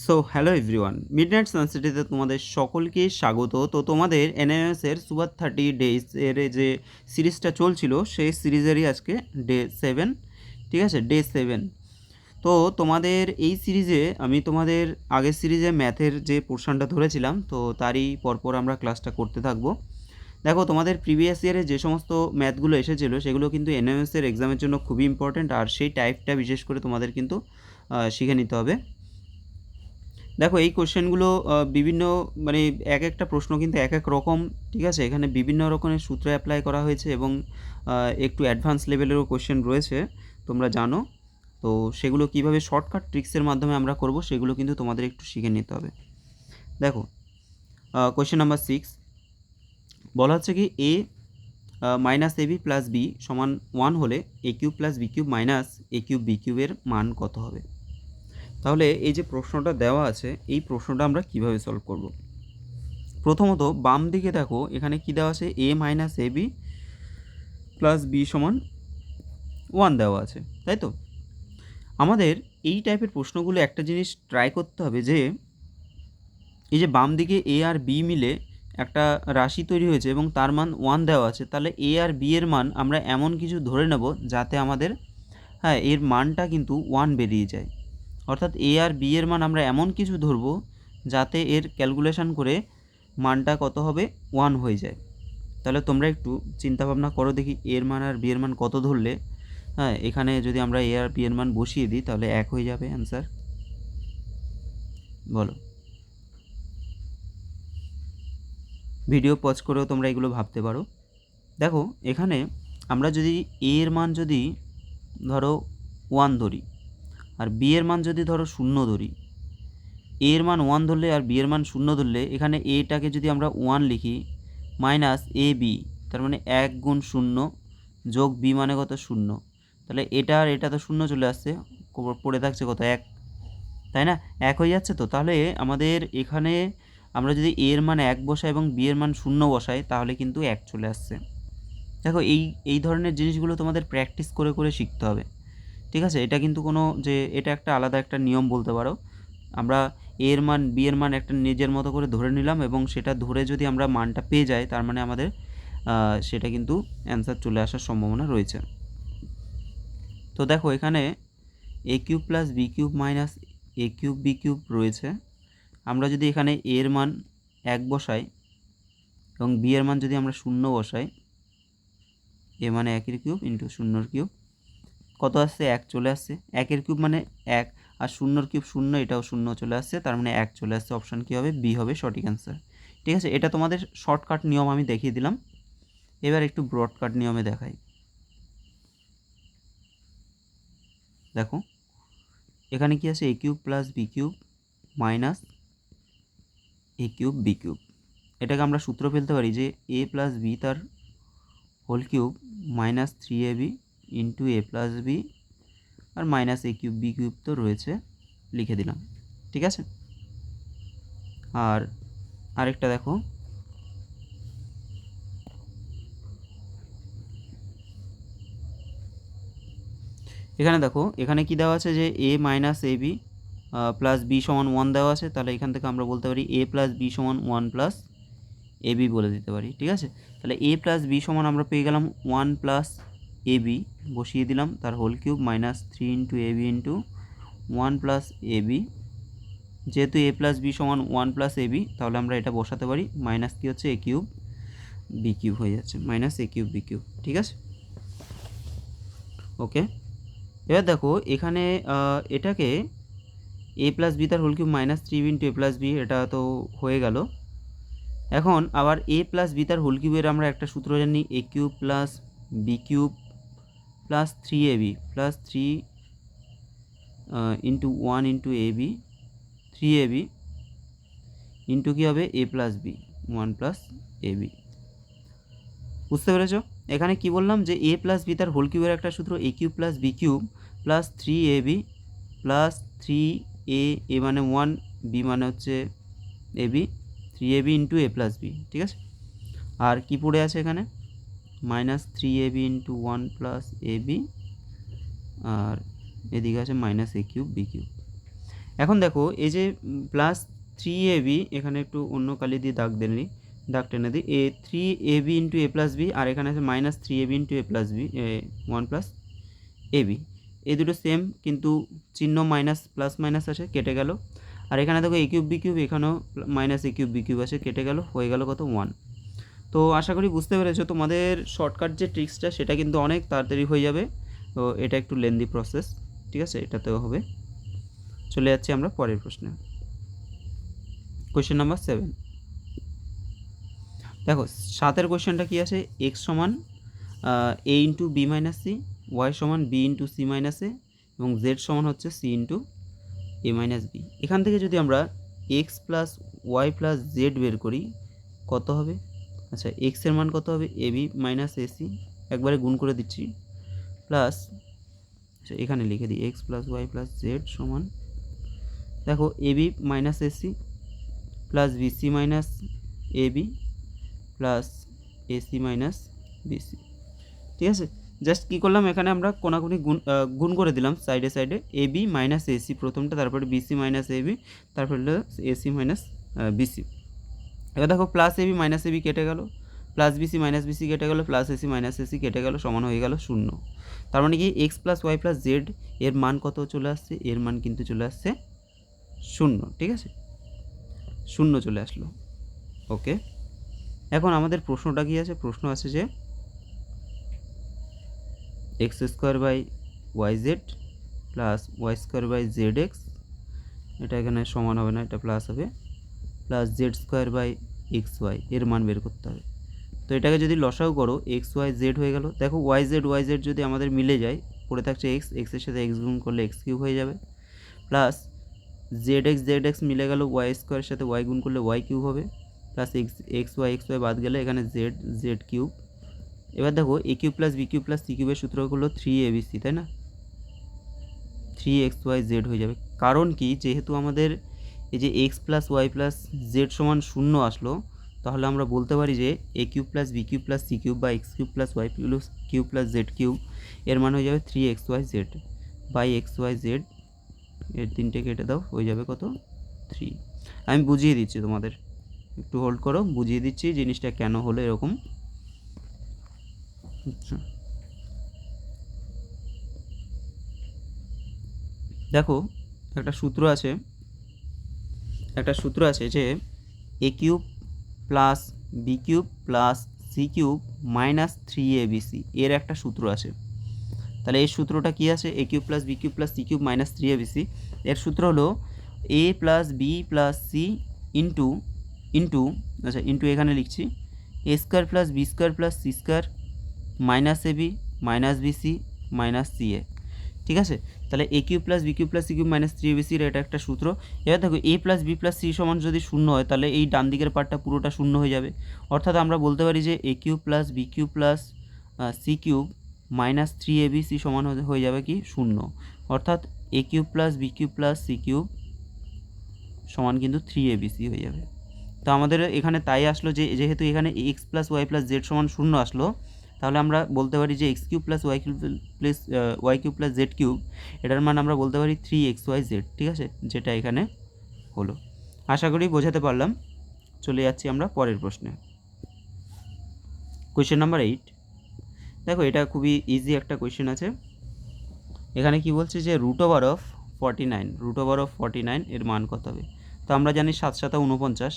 So hello everyone, midnight সানসেটেতে তোমাদের সকলকে স্বাগত। তো তোমাদের এনএমএসের সুপার 30 ডেজ এর যে সিরিজটা চলছিল সেই সিরিজেরই আজকে ডে 7। ঠিক আছে, ডে 7। তো তোমাদের এই সিরিজে আমি তোমাদের আগের সিরিজে ম্যাথের যে পোর্শনটা ধরেছিলাম তো তারই পরপর আমরা ক্লাসটা করতে থাকবো। দেখো, তোমাদের প্রিভিয়াস ইয়ারে যে সমস্ত ম্যাথগুলো এসেছিলো সেগুলো কিন্তু এনএমএসের এক্সামের জন্য খুবই ইম্পর্ট্যান্ট, আর সেই টাইপটা বিশেষ করে তোমাদের কিন্তু শিখে নিতে হবে। দেখো, এই কোশ্চেনগুলো বিভিন্ন মানে এক একটা প্রশ্ন কিন্তু এক এক রকম। ঠিক আছে, এখানে বিভিন্ন রকমের সূত্র অ্যাপ্লাই করা হয়েছে এবং একটু অ্যাডভান্স লেভেলেরও কোশ্চেন রয়েছে, তোমরা জানো। তো সেগুলো কিভাবে শর্টকাট ট্রিক্সের মাধ্যমে আমরা করব সেগুলো কিন্তু তোমাদের একটু শিখে নিতে হবে। দেখো, কোশ্চেন নাম্বার 6 বলা হচ্ছে কি a minus A b plus b সমান 1 হলে a cube plus b cube minus a cube b কিউবের মান কত হবে। তাহলে এই যে প্রশ্নটা দেওয়া আছে এই প্রশ্নটা আমরা কিভাবে সলভ করব। প্রথমত বাম দিকে দেখো, এখানে কি দেওয়া আছে, এ মাইনাস এ বি প্লাস বি সমান 1 দেওয়া আছে, তাই তো। আমাদের এই টাইপের প্রশ্নগুলো একটা জিনিস ট্রাই করতে হবে যে এই যে বাম দিকে এ আর বি মিলে একটা রাশি তৈরি হয়েছে এবং তার মান 1 দেওয়া আছে, তাহলে এ আর বি এর মান আমরা এমন কিছু ধরে নেব যাতে আমাদের এর মানটা কিন্তু 1 বেরিয়ে যায়। অর্থাৎ এ আর বি এর মান আমরা এমন কিছু ধরবো যাতে এর ক্যালকুলেশন করে মানটা কত হবে, 1 হয়ে যায়। তাহলে তোমরা একটু চিন্তাভাবনা করো দেখি, এর মান আর বি এর মান কত ধরলে এখানে যদি আমরা এ আর বি এর মান বসিয়ে দিই তাহলে 1 হয়ে যাবে অ্যান্সার। বলো, ভিডিও পজ করেও তোমরা এগুলো ভাবতে পারো। দেখো, এখানে আমরা যদি এ এর মান যদি ধরো 1 ধরি আর বি এর মান যদি ধরো 0 ধরি, এ এর মান 1 ধরলে আর বি এর মান 0 ধরলে এখানে এটাকে যদি আমরা 1 লিখি মাইনাস এ বি, তার মানে 1 গুণ 0 যোগ বি মানে কত, 0। তাহলে এটা আর এটা তো 0 চলে আসছে, পড়ে থাকছে কত, 1, তাই না, 1 হয়ে যাচ্ছে। তো তাহলে আমাদের এখানে আমরা যদি এ এর মান 1 বসাই এবং বি এর মান 0 বসাই তাহলে কিন্তু 1 চলে আসছে। দেখো, এই ধরনের জিনিসগুলো তোমাদের প্র্যাকটিস করে করে শিখতে হবে। ঠিক আছে, এটা কিন্তু কোনো যে এটা একটা আলাদা একটা নিয়ম বলতে পারো। আমরা এ এর মান বি এর মান একটা নিজের মতো করে ধরে নিলাম এবং সেটা ধরে যদি আমরা মানটা পেয়ে যাই তার মানে আমাদের সেটা কিন্তু অ্যান্সার চলে আসার সম্ভাবনা রয়েছে। তো দেখো, এখানে a cube plus b cube minus a cube B cube রয়েছে। আমরা যদি এখানে এ এর মান 1 বসাই এবং বি এর মান যদি আমরা 0 বসাই, এ মানে 1 কিউব ইন্টু 0 কিউব কত আসছে, 1 চলে আসছে। 1 কিউব মানে 1 আর 0 কিউব 0, এটাও 0 চলে আসছে, তার মানে 1 চলে আসছে। অপশান কী হবে, বি হবে সঠিক অ্যান্সার। ঠিক আছে, এটা তোমাদের শর্টকাট নিয়ম আমি দেখিয়ে দিলাম। এবার একটু ব্রডকাট নিয়মে দেখাই। দেখো, এখানে কি আছে, a cube plus b cube minus a cube B cube. এটাকে আমরা সূত্র ফেলতে পারি যে এ প্লাস বি তার whole cube minus 3ab into a plus b আর minus a cube B cube তো রয়েছে, লিখে দিলাম। ঠিক আছে, আর আরেকটা দেখো, এখানে দেখো, এখানে কি দেওয়া আছে যে এ মাইনাস এ বি প্লাস বি সমান 1 দেওয়া আছে। তাহলে এখান থেকে আমরা বলতে পারি এ প্লাস বি সমান 1 প্লাস এ বি বলে দিতে পারি। ঠিক আছে, তাহলে এ প্লাস বি সমান আমরা পেয়ে গেলাম 1 প্লাস এ বি, বসিয়ে দিলাম তার whole cube minus 3 into a B into 1 plus A B. যেহেতু এ প্লাস বি সমান 1 প্লাস এ বি, তাহলে আমরা এটা বসাতে পারি, মাইনাস কী হচ্ছে, এ কিউব বি কিউব হয়ে যাচ্ছে, minus a cube B cube. ঠিক আছে, ওকে। এবার দেখো, এখানে এটাকে এ প্লাস বি তার whole cube minus 3 into a plus b, এটা তো হয়ে গেল। এখন আবার এ প্লাস বি তার হোল কিউবের আমরা একটা সূত্র জানি, a cube plus b cube plus 3ab plus 3 into 1 into a b, 3ab into কী হবে, a plus b 1 plus A b. বুঝতে পেরেছো? এখানে কি বললাম যে এ প্লাস বি তার হোল কিউবের একটা সূত্র, a cube plus b cube plus 3ab plus 3a, a মানে 1, বি মানে হচ্ছে a b, 3ab into a plus b. ঠিক আছে, আর কি পড়ে আছে এখানে, মাইনাস 3ab ইন্টু 1 প্লাস এ বি, আর এদিকে আছে minus a cube B cube. এখন দেখো এই যে প্লাস 3ab, এখানে একটু অন্য কালি দিয়ে দাগ টেনে দিই, a3ab into a plus b, আর এখানে আছে minus 3ab into a plus b, 1 plus ab। এই দুটো সেম, কিন্তু চিহ্ন মাইনাস প্লাস মাইনাস আছে, কেটে গেল। আর এখানে দেখো a কিউব বি কিউব, এখানেও minus a cube B cube আছে, কেটে গেল, হয়ে গেল কত 1। তো আশা করি বুঝতে পেরেছো, তোমাদের শর্টকাট যে ট্রিক্সটা সেটা কিন্তু অনেক তাড়াতাড়ি হয়ে যাবে। তো এটা একটু লেন্দি প্রসেস, ঠিক আছে, এটাতেও হবে। চলে যাচ্ছি আমরা পরের প্রশ্নে। Question number 7। দেখো 7-এর কোয়েশ্চেনটা কী আছে, এক্স সমান a into b minus c, y সমান b into c minus a, এবং জেড সমান হচ্ছে c into a minus b. এখান থেকে যদি আমরা x plus Y plus z বের করি, কত হবে? আচ্ছা, এক্সের মান কত হবে? এ বি মাইনাস এসি, একবারে গুণ করে দিচ্ছি, প্লাস, আচ্ছা এখানে লিখে দিই x plus Y plus Z সমান, দেখো a B minus a c plus b c minus A b plus a c minus b c. ঠিক আছে, জাস্ট কী করলাম, এখানে আমরা কোনাকুনি গুণ করে দিলাম সাইডে সাইডে, এ বি মাইনাস এসি প্রথমটা, তারপরে বিসি মাইনাস এ বি, তারপরে হলো এসি মাইনাস বিসি। এবার দেখো plus A B minus A B কেটে গেল, প্লাস বিসি মাইনাস বিসি কেটে গেল, প্লাস এসি মাইনাস এসি কেটে গেল, সমান হয়ে গেল 0। তার মানে কি X plus Y plus Z এর মান কত চলে আসছে? এর মান কিন্তু চলে আসছে 0। ঠিক আছে, 0 চলে আসলো। ওকে, এখন আমাদের প্রশ্নটা কী আছে? প্রশ্ন আছে যে X square by Y Z plus Y square by Z X, এটা এখানে সমান হবে না, এটা প্লাস হবে, plus Z square by X Y এর মান বের করতে হবে। তো এটাকে যদি লসাও করো, এক্স ওয়াই জেড হয়ে গেল। দেখো ওয়াই জেড যদি আমাদের মিলে যায়, পড়ে থাকছে এক্স, এক্সের সাথে এক্স গুণ করলে এক্স কিউব হয়ে যাবে, প্লাস জেড এক্স মিলে গেল, ওয়াই স্কোয়ারের সাথে ওয়াই গুণ করলে ওয়াই কিউব হবে, প্লাস এক্স ওয়াই বাদ গেলে এখানে জেড কিউব। এবার দেখো a cube plus b cube plus c কিউবের সূত্র হলো 3abc, তাই না? 3xyz হয়ে যাবে। কারণ কি, যেহেতু আমাদের এই যে x plus Y plus Z সমান 0 আসলো, তাহলে আমরা বলতে পারি যে a cube plus b cube plus c cube বা x cube plus Y cube plus Z cube এর মান হয়ে যাবে 3xyz বাই xyz। এর 3টে কেটে দাও, হয়ে যাবে কত? 3। আমি বুঝিয়ে দিচ্ছি তোমাদের, একটু হোল্ড করো, বুঝিয়ে দিচ্ছি জিনিসটা কেন হলো এরকম। আচ্ছা, দেখো একটা সূত্র আছে যে a cube plus b cube plus c cube minus 3abc এর একটা সূত্র আছে। তাহলে এই সূত্রটা কি আছে? A cube plus b cube plus c cube minus 3abc এর সূত্র হলো a plus b plus c into আচ্ছা ইন্টু এখানে লিখছি a square plus b square plus c square minus A B minus b c minus c a. ঠিক আছে, তাহলে a cube plus b cube plus c cube minus 3abcর এটা একটা সূত্র। এবার দেখো a plus b plus c সমান যদি 0 হয়, তাহলে এই ডান দিকের পার্টটা পুরোটা 0 হয়ে যাবে। অর্থাৎ আমরা বলতে পারি যে a cube plus b cube plus c cube minus 3abc সমান হয়ে যাবে কি 0। অর্থাৎ a cube plus b cube plus c cube সমান কিন্তু 3abc হয়ে যাবে। তো আমাদের এখানে তাই আসলো যে যেহেতু এখানে X plus Y plus Z সমান 0 আসলো, তাহলে আমরা বলতে পারি যে X cube plus Y cube plus Z cube এটার মান আমরা বলতে পারি 3xyz। ঠিক আছে, যেটা এখানে হলো। আশা করি বোঝাতে পারলাম। চলে যাচ্ছি আমরা পরের প্রশ্নে। Question number 8। দেখো এটা খুবই ইজি একটা কোয়েশ্চেন আছে। এখানে কি বলছে যে রুট ওভার অফ 49 এর মান কত হবে? তো আমরা জানি 7 × 7 = 49,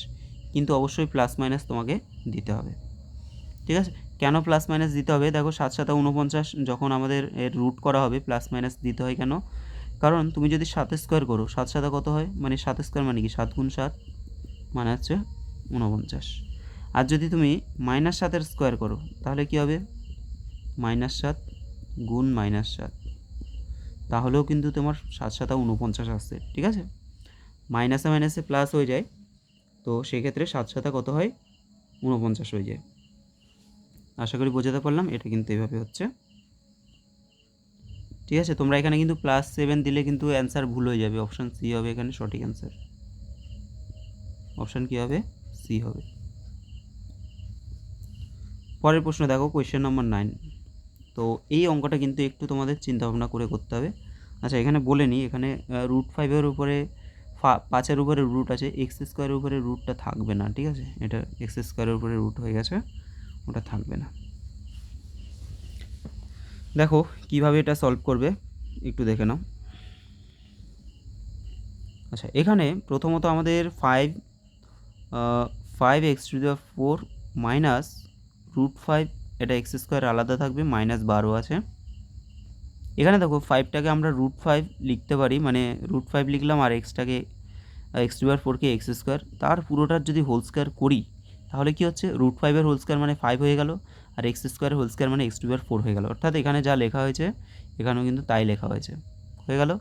কিন্তু অবশ্যই প্লাস মাইনাস তোমাকে দিতে হবে। ঠিক আছে, কেন প্লাস মাইনাস দিতে হবে? দেখো 7 × 7 = 49, যখন আমাদের এর রুট করা হবে প্লাস মাইনাস দিতে হয় কেন? কারণ তুমি যদি 7 স্কোয়ার করো, 7 × 7 কত হয়? মানে 7 স্কোয়ার মানে কি 7 × 7 মানে হচ্ছে 49। আর যদি তুমি -7 স্কোয়ার করো, তাহলে কি হবে? -7 গুণ -7, তাহলেও কিন্তু তোমার 7 × 7 = 49 আসছে। ঠিক আছে, মাইনাসে মাইনাসে প্লাস হয়ে যায়, তো সেক্ষেত্রে 7 × 7 কত হয়? 49 হয়ে যায়। আশা করি বোঝাতে পারলাম। এটা কিন্তু এভাবে হচ্ছে। ঠিক আছে, তোমরা এখানে কিন্তু +7 দিলে কিন্তু অ্যান্সার ভুল হয়ে যাবে। অপশান সি হবে এখানে সঠিক অ্যান্সার। অপশান কী হবে? সি হবে। পরের প্রশ্ন দেখো, কোয়েশ্চেন নাম্বার 9। তো এই অঙ্কটা কিন্তু একটু তোমাদের চিন্তাভাবনা করে করতে হবে। আচ্ছা, এখানে বলে নিই, এখানে √5 উপরে 5-এর উপরে রুট আছে, এক্স স্কোয়ারের উপরে রুটটা থাকবে না, ঠিক আছে, এটা এক্স স্কোয়ারের উপরে রুট হয়ে গেছে, ওটা থাকবে না। দেখো কিভাবে এটা সলভ করবে একটু দেখে নাও। আচ্ছা, এখানে প্রথমত আমাদের 5x⁴ মাইনাস √5, এটা এক্স স্কোয়ার আলাদা থাকবে, -12 আছে। এখানে দেখো 5টাকে আমরা √5 লিখতে পারি, মানে √5 লিখলাম, আর x⁴কে এক্স স্কোয়ার, তার পুরোটার যদি হোল স্কোয়ার করি তাহলে কি হচ্ছে, √5-এর হোল স্কোয়ার মানে 5 হয়ে গেল, আর এক্স স্কোয়ারের হোল স্কোয়ার মানে x⁴ হয়ে গেল। অর্থাৎ এখানে যা লেখা হয়েছে এখানেও কিন্তু তাই লেখা হয়েছে, হয়ে গেল।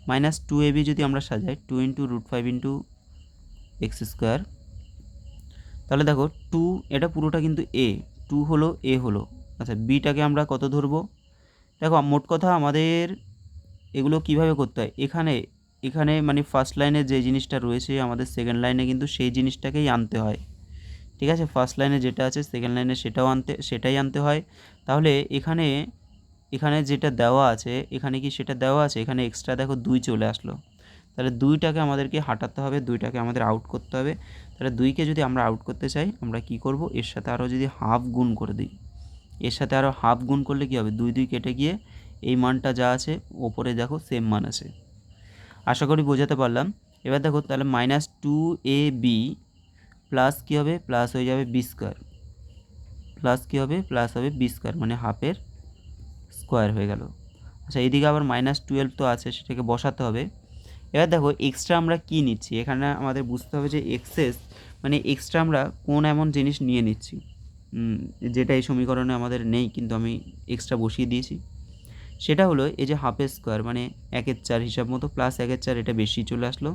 -2ab যদি আমরা সাজাই, 2 × √5 × এক্স স্কোয়ার, তাহলে দেখো 2, এটা পুরোটা কিন্তু a, 2 হলো a হলো। আচ্ছা, বিটাকে আমরা কত ধরবো? দেখো মোট কথা আমাদের এগুলো কিভাবে করতে হয়, এখানে মানে ফার্স্ট লাইনে যে জিনিসটা রয়েছে আমাদের সেকেন্ড লাইনে কিন্তু সেই জিনিসটাকেই আনতে হয়, ঠিক আছে। ফার্স্ট লাইনে যেটা আছে সেকেন্ড লাইনে সেটাই আনতে হয়। তাহলে এখানে যেটা দেওয়া আছে, এখানে কি সেটা দেওয়া আছে? এখানে এক্সট্রা দেখো 2 চলে আসলো, তাহলে 2টাকে আমাদেরকে হাঁটাতে হবে, 2টাকে আমাদের আউট করতে হবে। তাহলে 2কে যদি আমরা আউট করতে চাই আমরা কি করব, এর সাথে আরও যদি হাফ গুণ করে দিই, এর সাথে আরও হাফ গুণ করলে কী হবে, 2 2 কেটে গিয়ে এই মানটা যা আছে ওপরে দেখো সেম মান আছে। আশা করি বোঝাতে পারলাম। এবার দেখো তাহলে -2ab প্লাস কী হবে, প্লাস হয়ে যাবে b স্কোয়ার, প্লাস কী হবে, প্লাস হবে b স্কোয়ার, মানে হাফের স্কোয়ার হয়ে গেল। আচ্ছা, এইদিকে আবার -12 তো আছে, সেটাকে বসাতে হবে। এবার দেখো এক্সট্রা আমরা কি নিচ্ছি, এখানে আমাদের বুঝতে হবে যে এক্সেস মানে এক্সট্রা আমরা কোন এমন জিনিস নিয়ে নিচ্ছি, যেটা এই সমীকরণে আমাদের নেই কিন্তু আমি এক্সট্রা বসিয়ে দিয়েছি। সেটা হলো এই যে হাফের স্কোয়ার, মানে 1/4 হিসাব মতো, প্লাস 1/4 এটা বেশি চলে আসলো,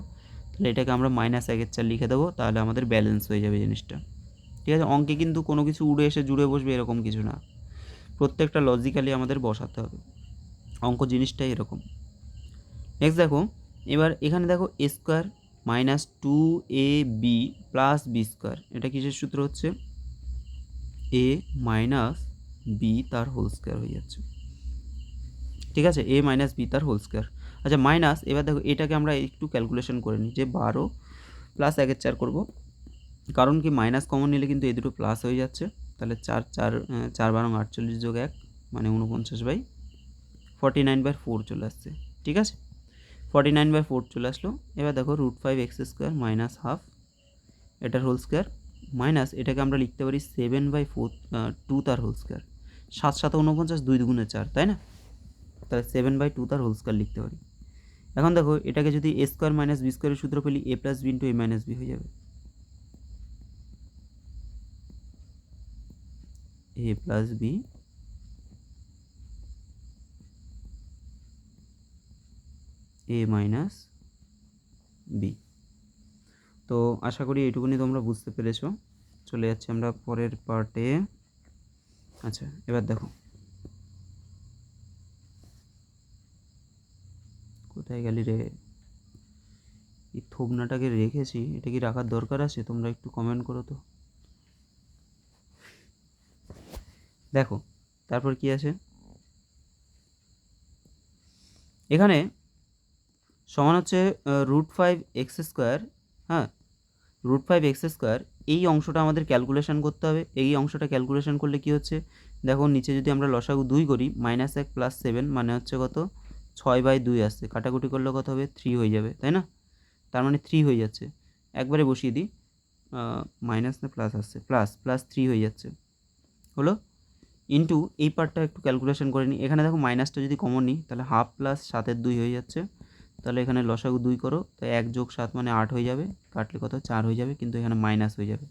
তাহলে এটাকে আমরা -1/4 লিখে দেবো, তাহলে আমাদের ব্যালেন্স হয়ে যাবে জিনিসটা, ঠিক আছে। অঙ্কে কিন্তু কোনো কিছু উড়ে এসে জুড়ে বসবে এরকম কিছু না, প্রত্যেকটা লজিক্যালি আমাদের বসাতে হবে, অঙ্ক জিনিসটাই এরকম। নেক্সট দেখো, এবার এখানে দেখো a square -2ab plus b square, এটা কিসের সূত্র হচ্ছে, a মাইনাস b তার হোল স্কোয়ার হয়ে যাচ্ছে, ঠিক আছে, a মাইনাস b তার হোল স্কোয়ার। আচ্ছা, মাইনাস, এবার দেখো এটাকে আমরা একটু ক্যালকুলেশন করে নিই, যে 12 প্লাস 1/4 করবো, কারণ কি মাইনাস কমন নিলে কিন্তু এই দুটো প্লাস হয়ে যাচ্ছে, তাহলে 4 12 48 যোগ 1 মানে 49/4 চলে আসছে, ঠিক আছে, 49/4 চলে আসলো। এবার দেখো √5x² মাইনাস হাফ এটার হোল স্কোয়ার, মাইনাস এটাকে আমরা লিখতে পারি 7/2 তার হোল স্কোয়ার, 7 7 49, 2 2 4, তাই না, তাহলে 7/2 তার হোল স্কোয়ার লিখতে পারি। এখন দেখো এটাকে যদি a স্কোয়ার মাইনাস b স্কোয়ারের সূত্র পেলি, a plus b into a minus b হয়ে যাবে, a plus b a minus b। তো আশা করি এইটুকুনি তোমরা বুঝতে পেরেছো। চলে যাচ্ছি আমরা পরের পার্টে। আচ্ছা, এবার দেখো কোথায় গেলি রে, এই থোবনাটাকে রেখেছি, এটা কি রাখার দরকার আছে? তোমরা একটু কমেন্ট করো তো। দেখো তারপর কি আছে, এখানে সমান হচ্ছে √5x², হ্যাঁ, √5x², এই অংশটা আমাদের ক্যালকুলেশন করতে হবে। এই অংশটা ক্যালকুলেশন করলে কি হচ্ছে, দেখো নিচে যদি আমরা লসাগু 2 করি, -1 প্লাস 7 মানে হচ্ছে কত, 6/2 আসছে, কাটাকুটি করলে কত হবে, 3 হয়ে যাবে, তাই না, তার মানে 3 হয়ে যাচ্ছে, একবারে বসিয়ে দিই, মাইনাস না প্লাস আসছে, প্লাস 3 হয়ে যাচ্ছে, হলো, ইন্টু এই পার্টটা একটু ক্যালকুলেশন করে নিই। এখানে দেখো মাইনাসটা যদি কমন নিই তাহলে হাফ প্লাস 7/2 হয়ে যাচ্ছে, তাহলে এখানে লসাগু 2 করো, তাই 1 যোগ 7 মানে 8 হয়ে যাবে, কাটলে কত, 4 হয়ে যাবে, কিন্তু এখানে মাইনাস হয়ে যাবে,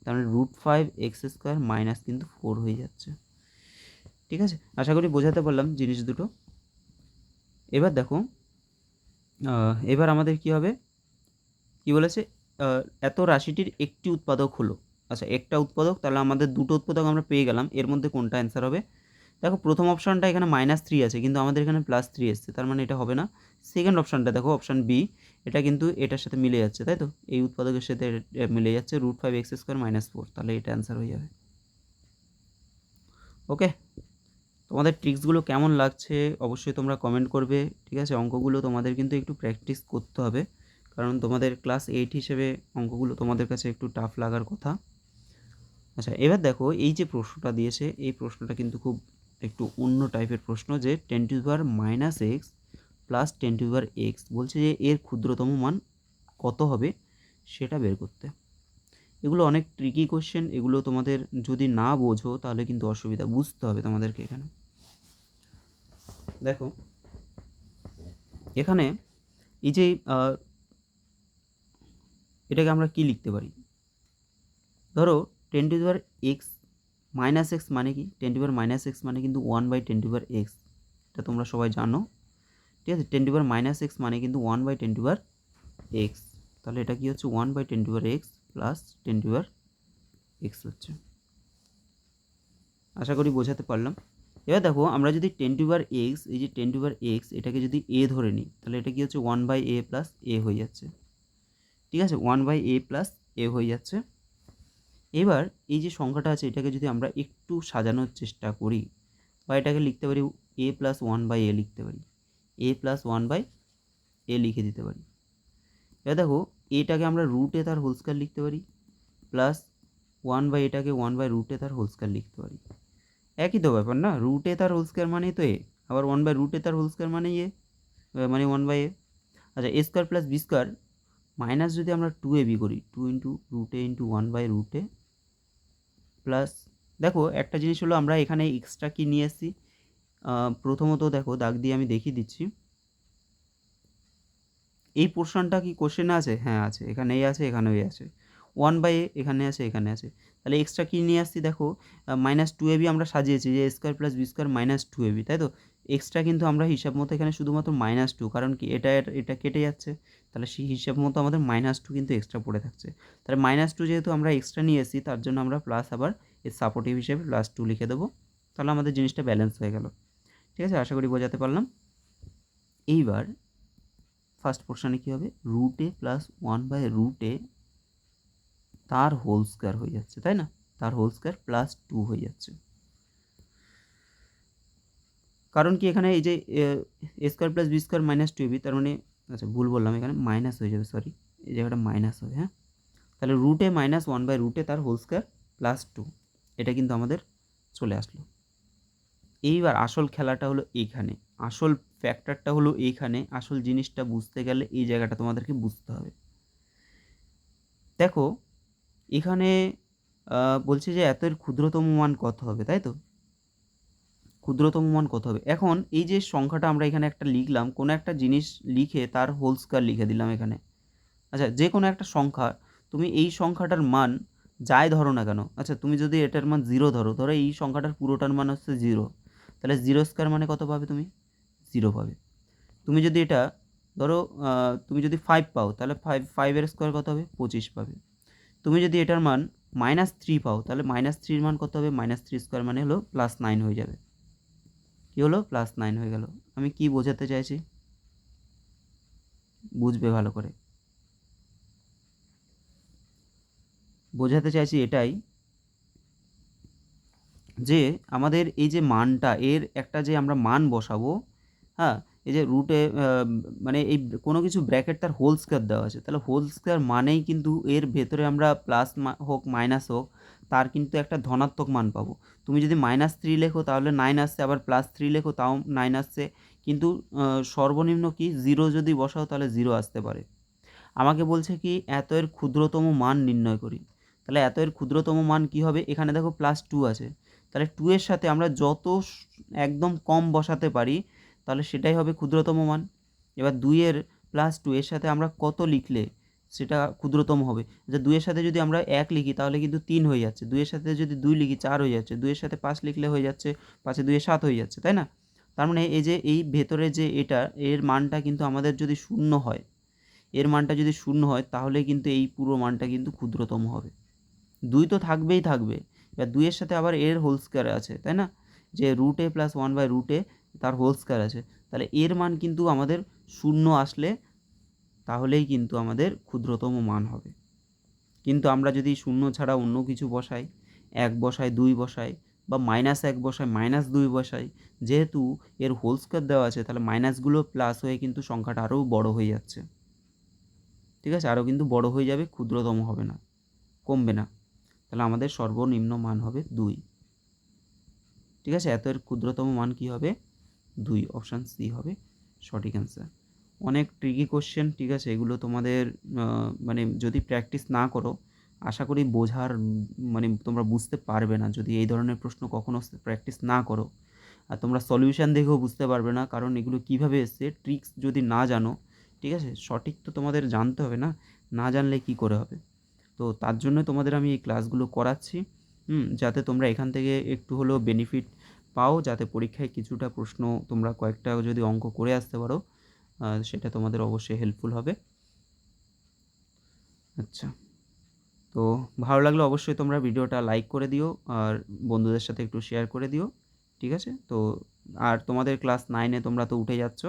তার মানে √5x² মাইনাস কিন্তু 4 হয়ে যাচ্ছে, ঠিক আছে। আশা করি বোঝাতে পারলাম জিনিস দুটো। এবার দেখো এবার আমাদের কি হবে, কি বলেছে, এত রাশিটির একটি উৎপাদক হলো। আচ্ছা, একটা উৎপাদক, তাহলে আমাদের দুটো উৎপাদক আমরা পেয়ে গেলাম, এর মধ্যে কোনটা অ্যান্সার হবে। দেখো প্রথম অপশানটা এখানে -3 আছে, কিন্তু আমাদের এখানে +3 এসছে, তার মানে এটা হবে না। সেকেন্ড অপশানটা দেখো, অপশান বি, এটা কিন্তু এটার সাথে মিলে যাচ্ছে, তাই তো, এই উৎপাদকের সাথে মিলে যাচ্ছে, √5x² -4, তাহলে এটা অ্যান্সার হয়ে যাবে। ওকে, তোমাদের ট্রিক্সগুলো কেমন লাগছে অবশ্যই তোমরা কমেন্ট করবে, ঠিক আছে। অঙ্কগুলো তোমাদের কিন্তু একটু প্র্যাকটিস করতে হবে, কারণ তোমাদের ক্লাস 8 হিসেবে অঙ্কগুলো তোমাদের কাছে একটু টাফ লাগার কথা। আচ্ছা, এবার দেখো এই যে প্রশ্নটা দিয়েছে, এই প্রশ্নটা কিন্তু খুব একটু অন্য টাইপের প্রশ্ন, যে 10⁻⁻x প্লাস 10⁻x বলছে যে এর ক্ষুদ্রতম মান কত হবে সেটা বের করতে। এগুলো অনেক ট্রিকি কোশ্চেন, এগুলো তোমাদের যদি না বোঝো তাহলে কিন্তু অসুবিধা, বুঝতে হবে তোমাদেরকে। এখানে দেখো, এখানে এই যে এটাকে আমরা কি লিখতে পারি, ধরো 10⁻x মানে কি, 10⁻x মানে কিন্তু 1/10⁻x, এটা তোমরা সবাই জানো, ঠিক আছে। 10⁻x মানে কিন্তু 1/10⁻x, তাহলে এটা কি হচ্ছে 1/10⁻x প্লাস 10⁻x হচ্ছে। আশা করি বোঝাতে পারলাম। এবার দেখো, আমরা যদি 10⁻x, এই যে 10⁻x এটাকে যদি a ধরে নিই, তাহলে এটা কি হচ্ছে 1/a প্লাস a হয়ে যাচ্ছে, ঠিক আছে, 1/a প্লাস a হয়ে যাচ্ছে। এবার এই যে সংখ্যাটা আছে এটাকে যদি আমরা একটু সাজানোর চেষ্টা করি, বা এটাকে লিখতে পারি a প্লাস 1/a লিখতে পারি, a প্লাস 1/a লিখে দিতে পারি। এবার দেখো, এটাকে আমরা রুটে তার হোল স্কয়ার লিখতে পারি, প্লাস 1/এটাকে 1/রুটে তার হোল স্কয়ার লিখতে পারি। একই তো ব্যাপার না, রুটে তার হোল স্কয়ার মানেই তো এ, আবার 1/রুটে তার হোল স্কয়ার মানেই এ, মানে 1/a। আচ্ছা, a square plus b square minus যদি আমরা 2ab করি, 2 ইন্টু রুট এ ইন্টু 1/রুট এ, প্লাস দেখো একটা জিনিস হলো, আমরা এখানে এক্সট্রা কি নিয়ে এসেছি, প্রথমত দেখো দাগ দিয়ে আমি দেখিয়ে দিচ্ছি। এই পোর্শনটা কি কোশ্চেনে আছে? হ্যাঁ আছে, এখানে এ আছে, এখানেও এ আছে, 1/a এখানে আছে, এখানে আছে। তাহলে এক্সট্রা কি নিয়ে আসছি দেখো, -2ab আমরা সাজিয়েছি, যে a square plus b square -2ab, তাই তো। এক্সট্রা কিন্তু আমরা হিসাব মতো এখানে শুধুমাত্র -2, কারণ কি এটা কেটে যাচ্ছে, তাহলে সেই হিসাব মতো আমাদের -2 কিন্তু এক্সট্রা পড়ে থাকছে। তাহলে -2 যেহেতু আমরা এক্সট্রা নিয়ে এসেছি, তার জন্য আমরা প্লাস আবার এর সাপোর্টিভ হিসেবে +2 লিখে দেবো, তাহলে আমাদের জিনিসটা ব্যালেন্স হয়ে গেল। ঠিক আছে, আশা করি বোঝাতে পারলাম। এইবার ফার্স্ট পোর্শনে কী হবে, রুট এ প্লাস 1/রুট এ তার হোল স্কয়ার হয়ে যাচ্ছে, তাই না, তার হোল স্কয়ার +2 হয়ে যাচ্ছে। কারণ কি এখানে এই যে a square plus b square -2ab, তার মানে, আচ্ছা ভুল বললাম, এখানে মাইনাস হয়ে যাবে, সরি, এই জায়গাটা মাইনাস হবে, হ্যাঁ। তাহলে রুট এ মাইনাস 1/রুট এ তার হোল স্কয়ার +2, এটা কিন্তু আমাদের চলে আসলো। এইবার আসল খেলাটা হলো এইখানে, আসল ফ্যাক্টরটা হলো এইখানে, আসল জিনিসটা বুঝতে গেলে এই জায়গাটা তোমাদেরকে বুঝতে হবে। দেখো, এখানে বলছে যে এতের ক্ষুদ্রতম মান কত হবে, তাই তো, ক্ষুদ্রতম মান কত হবে। এখন এই যে সংখ্যাটা আমরা এখানে একটা লিখলাম, কোনো একটা জিনিস লিখে তার হোল স্কয়ার লিখে দিলাম এখানে। আচ্ছা, যে কোনো একটা সংখ্যা, তুমি এই সংখ্যাটার মান যাই ধরো না কেন, আচ্ছা তুমি যদি এটার মান 0 ধরো, ধরো এই সংখ্যাটার পুরোটার মান হচ্ছে 0, তাহলে 0 স্কয়ার মানে কত পাবে তুমি, 0 পাবে। তুমি যদি এটা ধরো, তুমি যদি 5 পাও, তাহলে 5 এর স্কয়ার কত হবে, 25 পাবে। তুমি যদি এটার মান -3 পাও, তাহলে -3 মান কত হবে, -3 স্কয়ার মানে হলো +9 হয়ে যাবে। কী হলো, +9 হয়ে গেল। আমি কি বোঝাতে চাইছি, বুঝবে ভালো করে। বোঝাতে চাইছি এটাই, যে আমাদের এই যে মানটা, এর একটা যে আমরা মান বসাবো, হ্যাঁ, এই যে রুটে মানে এই কোনো কিছু ব্র্যাকেট তার হোল স্কয়ার দেওয়া আছে, তাহলে হোল স্কয়ার মানেই কিন্তু এর ভেতরে আমরা প্লাস হোক মাইনাস হোক, তার কিন্তু একটা ধনাত্মক মান পাবো। তুমি যদি -3 লেখো তাহলে 9 আসছে, আবার +3 লেখো তাও 9 আসছে, কিন্তু সর্বনিম্ন কি 0 যদি বসাও তাহলে 0 আসতে পারে। আমাকে বলছে কি এত এর ক্ষুদ্রতম মান নির্ণয় করি, তাহলে এত এর ক্ষুদ্রতম মান কি হবে, এখানে দেখো +2 আছে, তাহলে 2 এর সাথে আমরা যত একদম কম বসাতে পারি তাহলে সেটাই হবে ক্ষুদ্রতম মান। এবার 2 এর +2 এর সাথে আমরা কত লিখলে সেটা ক্ষুদ্রতম হবে, যে 2 এর সাথে যদি আমরা 1 লিখি তাহলে কিন্তু 3 হয়ে যাচ্ছে, 2 এর সাথে যদি 2 লিখি 4 হয়ে যাচ্ছে, 2 এর সাথে 5 লিখলে হয়ে যাচ্ছে 5 এ 2 এ 7 হয়ে যাচ্ছে, তাই না। তার মানে এই যে এই ভেতরে যে এটা, এর মানটা কিন্তু আমাদের যদি শূন্য হয়, এর মানটা যদি শূন্য হয় তাহলে কিন্তু এই পুরো মানটা কিন্তু ক্ষুদ্রতম হবে। 2 তো থাকবেই থাকবে, এবার 2 এর সাথে আবার এর হোল স্কয়ার আছে, তাই না, যে রুট এ প্লাস 1/রুট এ তার হোল স্কয়ার আছে, তাহলে এর মান কিন্তু আমাদের শূন্য আসলে তাহলেই কিন্তু আমাদের ক্ষুদ্রতম মান হবে। কিন্তু আমরা যদি শূন্য ছাড়া অন্য কিছু বসাই, 1 বসাই, 2 বসাই, বা -1 বসাই, -2 বসাই, যেহেতু এর হোল স্কয়ার দেওয়া আছে, তাহলে মাইনাসগুলো প্লাস হয়ে কিন্তু সংখ্যাটা আরও বড় হয়ে যাচ্ছে। ঠিক আছে, আরও কিন্তু বড় হয়ে যাবে, ক্ষুদ্রতম হবে না, কমবে না। তাহলে আমাদের সর্বনিম্ন মান হবে 2। ঠিক আছে, এত এর ক্ষুদ্রতম মান কি হবে? 2। অপশান সি হবে সঠিক অ্যান্সার। অনেক ট্রিকি কোশ্চেন, ঠিক আছে, এগুলো তোমাদের মানে যদি প্র্যাকটিস না করো আশা করি বোঝার মানে তোমরা বুঝতে পারবে না, যদি এই ধরনের প্রশ্ন কখনো প্র্যাকটিস না করো। আর তোমরা সলিউশন দেখেও বুঝতে পারবে না, কারণ এগুলো কীভাবে এসছে ট্রিক্স যদি না জানো, ঠিক আছে, সঠিক তো তোমাদের জানতে হবে না, না জানলে কি করে হবে। তো তার জন্য তোমাদের আমি এই ক্লাসগুলো করাচ্ছি, যাতে তোমরা এখান থেকে একটু হলেও বেনিফিট পাও, যাতে পরীক্ষায় কিছুটা প্রশ্ন তোমরা কয়েকটা যদি অঙ্ক করে আসতে পারো, সেটা তোমাদের অবশ্যই হেল্পফুল হবে। আচ্ছা, তো ভালো লাগলে অবশ্যই তোমরা ভিডিওটা লাইক করে দিও আর বন্ধুদের সাথে একটু শেয়ার করে দিও, ঠিক আছে। তো আর তোমাদের ক্লাস 9-এ তোমরা তো উঠে যাচ্ছ,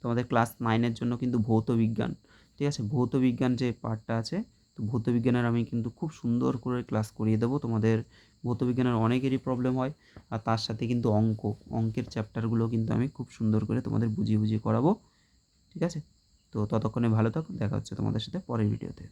তোমাদের ক্লাস 9-এর জন্য কিন্তু ভৌত বিজ্ঞান, ঠিক আছে, ভৌত বিজ্ঞান যে পার্টটা আছে, তো ভৌত বিজ্ঞানের আমি কিন্তু খুব সুন্দর করে ক্লাস করিয়ে দেবো তোমাদের। ভৌত বিজ্ঞানের অনেকেরই প্রবলেম হয়, আর তার সাথে কিন্তু অঙ্কের চ্যাপ্টারগুলো কিন্তু আমি খুব সুন্দর করে তোমাদের বুঝিয়ে বুঝিয়ে করাবো, ঠিক আছে। তো ততক্ষণে ভালো থাকো, দেখা হচ্ছে তোমাদের সাথে পরের ভিডিওতে।